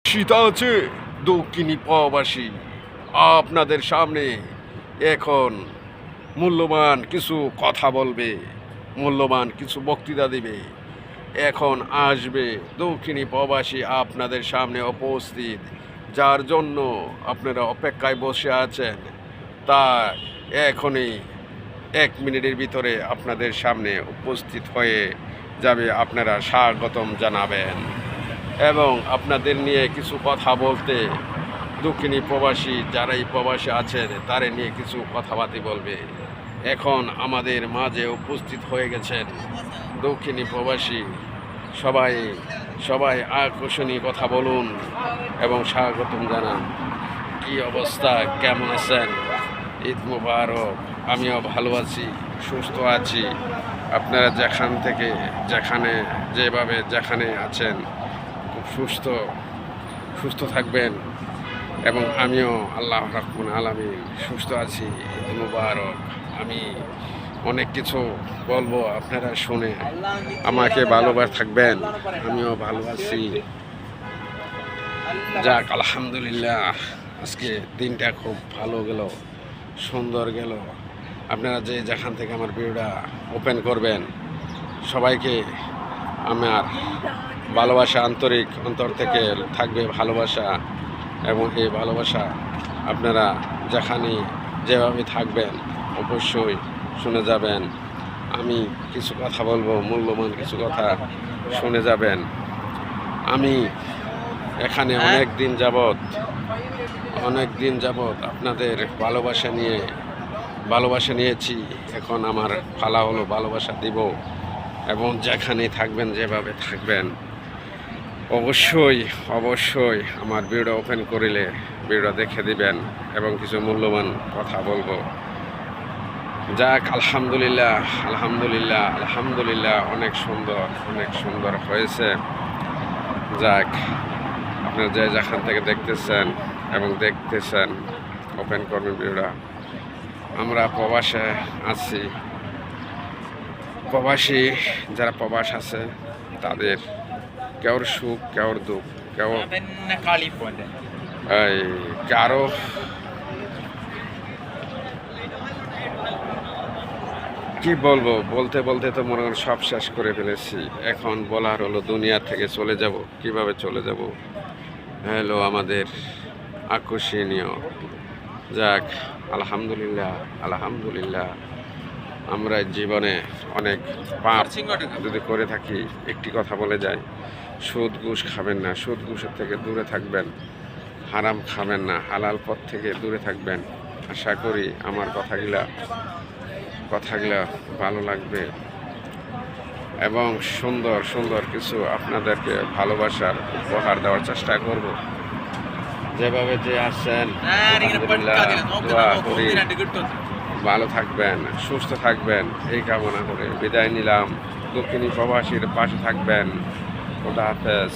শীত আছে দক্ষিণী প্রবাসী আপনাদের সামনে এখন মূল্যবান কিছু কথা বলবে, মূল্যবান কিছু বক্তৃতা দিবে। এখন আসবে দক্ষিণী প্রবাসী আপনাদের সামনে উপস্থিত, যার জন্য আপনারা অপেক্ষায় বসে আছেন। তা এখনই 1 মিনিটের ভিতরে আপনাদের সামনে উপস্থিত হয়ে যাবে। আপনারা স্বাগতম জানাবেন এবং আপনাদের নিয়ে কিছু কথা বলতে দক্ষিণী প্রবাসী যারাই প্রবাসী আছেন তারা নিয়ে কিছু কথাবার্তা বলবে। এখন আমাদের মাঝে উপস্থিত হয়ে গেছেন দক্ষিণী প্রবাসী। সবাই সবাই আকর্ষণীয় কথা বলুন এবং স্বাগতম জানান। কি অবস্থা, কেমন আছেন? ঈদ মুবারক। আমিও ভালো আছি, সুস্থ আছি। আপনারা যেখান থেকে যেখানে আছেন খুব সুস্থ থাকবেন এবং আমিও আল্লাহ রাব্বুল আলামিন সুস্থ আছি। ঈদ মুবারক। আমি অনেক কিছু বলবো, আপনারা শুনে আমাকে ভালোবাসা থাকবেন। আমিও ভালো আছি। যাক, আলহামদুলিল্লাহ, আজকে দিনটা খুব ভালো গেল, সুন্দর গেল। আপনারা যেখান থেকে আমার ভিডিওটা ওপেন করবেন, সবাইকে আমার ভালোবাসা, আন্তরিক অন্তর থেকে থাকবে ভালোবাসা। এবং এই ভালোবাসা আপনারা যেভাবে থাকবেন অবশ্যই শুনে যাবেন। আমি কিছু কথা বলবো, মূল্যবান কিছু কথা শুনে যাবেন। আমি এখানে অনেক দিন যাবৎ আপনাদের ভালোবাসা নিয়েছি। এখন আমার পালা হলো ভালোবাসা দিব এবং যেখানে থাকবেন, যেভাবে থাকবেন, অবশ্যই আমার ভিডিও ওপেন করিলে ভিডিও দেখে দিবেন এবং কিছু মূল্যবান কথা বলবো। যাক, আলহামদুলিল্লাহ, অনেক সুন্দর হয়েছে। যাক, আপনারা যেখান থেকে দেখতেছেন ওপেন করবেন ভিডিওটা। আমরা প্রবাসে আছি, প্রবাসী যারা প্রবাস আছে তাদের কেউর সুখ, কেউর দুঃখ, কারো কি বলবো, বলতে তো মনে হয় সব শেষ করে ফেলেছি। এখন বলার হলো দুনিয়া থেকে চলে যাব, কিভাবে চলে যাব। হ্যালো আমাদের আকর্ষণীয়। যাক, আলহামদুলিল্লাহ, আমরা জীবনে অনেক পাপ যদি করে থাকি, একটি কথা বলে যায়, সুদ ঘুষ খাবেন না, সুদ ঘুষের থেকে দূরে থাকবেন। হারাম খাবেন না, হালাল পথ থেকে দূরে থাকবেন। আশা করি আমার কথাগুলা ভালো লাগবে এবং সুন্দর কিছু আপনাদেরকে ভালোবাসার উপহার দেওয়ার চেষ্টা করব। যেভাবে আসছেন দোয়া করি ভালো থাকবেন, সুস্থ থাকবেন, এই কামনা করে বিদায় নিলাম। দক্ষিণী প্রবাসীর পাশে থাকবেন। খোদা হাফেজ।